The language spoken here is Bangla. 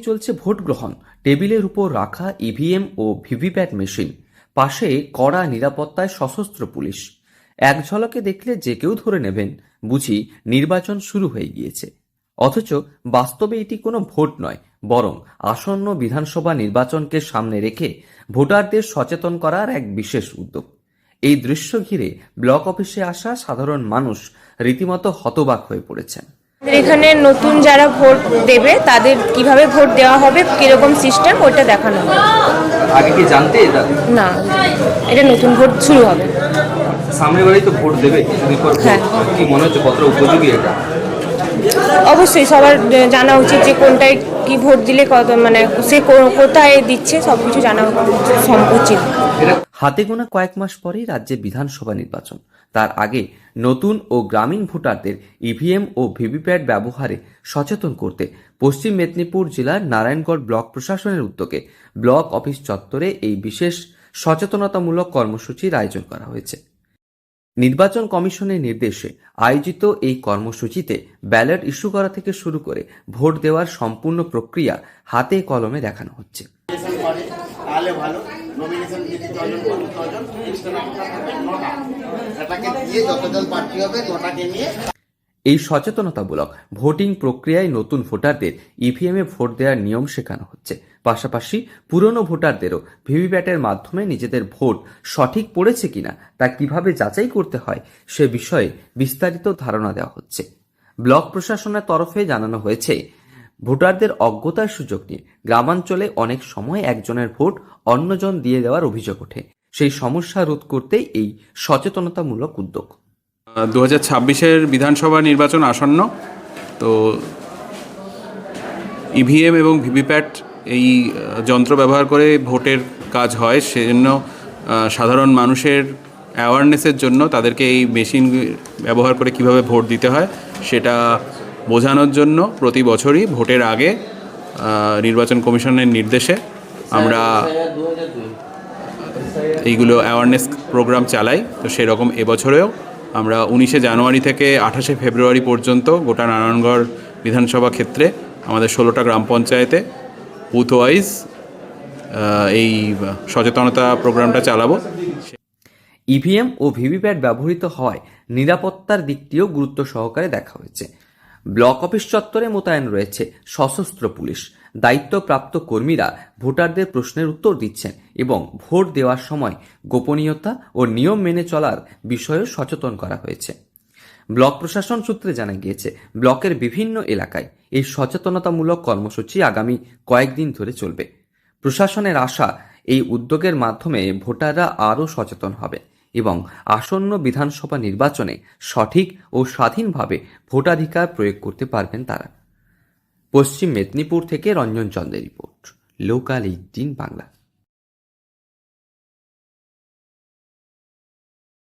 চলছে ভোট গ্রহণ। টেবিলের উপর রাখা ইভিএম ও ভিভিপ্যাট মেশিন, পাশে কড়া নিরাপত্তায় সশস্ত্র পুলিশ। এক ঝলকে দেখলে যে কেউ ধরে নেবেন বুঝি নির্বাচন শুরু হয়ে গিয়েছে। অথচ বাস্তবে এটি কোনো ভোট নয়, বরং আসন্ন বিধানসভা নির্বাচনকে সামনে রেখে ভোটারদের সচেতন করার এক বিশেষ উদ্যোগ। এই দৃশ্য ঘিরে ব্লক অফিসে আসা সাধারণ মানুষ রীতিমতো হতবাক হয়ে পড়েছেন। এখানে নতুন যারা ভোট দেবে তাদের কিভাবে ভোট দেওয়া হবে, কিরকম সিস্টেম, ওটা দেখানো হবে। আগে কি জানতে এটা? না, এটা নতুন ভোট শুরু হবে। সামনের বারেই তো ভোট দেবে কিছুদিন পর। হ্যাঁ। কি মনে হচ্ছে কতটা উপযোগী এটা? অবশ্যই সবার জানা উচিত যে কোনটায় কি ভোট দিলে কত, মানে সে কোথায় দিচ্ছে সবকিছু জানা উচিত। হাতে গোনা কয়েক মাস পরেই রাজ্যে বিধানসভা নির্বাচন। তার আগে নতুন ও গ্রামীণ ভোটারদের ইভিএম ও ভিভিপ্যাট ব্যবহারে সচেতন করতে পশ্চিম মেদিনীপুর জেলার নারায়ণগড় ব্লক প্রশাসনের উদ্যোগে ব্লক অফিস চত্বরে এই বিশেষ সচেতনতামূলক কর্মসূচির আয়োজন করা হয়েছে। নির্বাচন কমিশনের নির্দেশে আয়োজিত এই কর্মসূচিতে ব্যালট ইস্যু করা থেকে শুরু করে ভোট দেওয়ার সম্পূর্ণ প্রক্রিয়া হাতে কলমে দেখানো হচ্ছে। এই সচেতনতামূলক ভোটিং প্রক্রিয়ায় নতুন ভোটারদের ইভিএমে ভোট দেওয়ার নিয়ম শেখানো হচ্ছে। পাশাপাশি পুরনো ভোটারদেরও ভিভিপ্যাটের মাধ্যমে নিজেদের ভোট সঠিক পড়েছে কিনা তা কিভাবে যাচাই করতে হয় সে বিষয়ে বিস্তারিত ধারণা দেওয়া হচ্ছে। ব্লক প্রশাসনের তরফে জানানো হয়েছে, ভোটারদের অজ্ঞতার সুযোগ নিয়ে গ্রামাঞ্চলে অনেক সময় একজনের ভোট অন্যজন দিয়ে দেওয়ার অভিযোগ ওঠে। সেই সমস্যা রোধ করতেই এই সচেতনতামূলক উদ্যোগ। 2026-এর বিধানসভা নির্বাচন আসন্ন, তো ইভিএম এবং ভিভিপ্যাট এই যন্ত্র ব্যবহার করে ভোটের কাজ হয়। সেজন্য সাধারণ মানুষের অ্যাওয়ারনেসের জন্য তাদেরকে এই মেশিন ব্যবহার করে কিভাবে ভোট দিতে হয় সেটা বোঝানোর জন্য প্রতি বছরই ভোটের আগে নির্বাচন কমিশনের নির্দেশে আমরা এইগুলো অ্যাওয়ারনেস প্রোগ্রাম চালাই। তো সেরকম এবছরেও আমরা 19শে জানুয়ারি থেকে 28শে ফেব্রুয়ারি পর্যন্ত গোটা নারায়ণগড় বিধানসভা ক্ষেত্রে আমাদের 16টা গ্রাম পঞ্চায়েতে বুথ ওয়াইজ এই সচেতনতা প্রোগ্রামটা চালাবো। ইভিএম ও ভিভিপ্যাট ব্যবহৃত হওয়ায় নিরাপত্তার দিকটিও গুরুত্ব সহকারে দেখা হয়েছে। ব্লক অফিস চত্বরে মোতায়েন রয়েছে সশস্ত্র পুলিশ। দায়িত্বপ্রাপ্ত কর্মীরা ভোটারদের প্রশ্নের উত্তর দিচ্ছেন এবং ভোট দেওয়ার সময় গোপনীয়তা ও নিয়ম মেনে চলার বিষয়েও সচেতন করা হয়েছে। ব্লক প্রশাসন সূত্রে জানা গিয়েছে, ব্লকের বিভিন্ন এলাকায় এই সচেতনতামূলক কর্মসূচি আগামী কয়েকদিন ধরে চলবে। প্রশাসনের আশা, এই উদ্যোগের মাধ্যমে ভোটাররা আরও সচেতন হবে এবং আসন্ন বিধানসভা নির্বাচনে সঠিক ও স্বাধীনভাবে ভোটাধিকার প্রয়োগ করতে পারবেন তারা। পশ্চিম মেদিনীপুর থেকে রঞ্জন চন্দ্রের রিপোর্ট, লোকাল 18 বাংলা।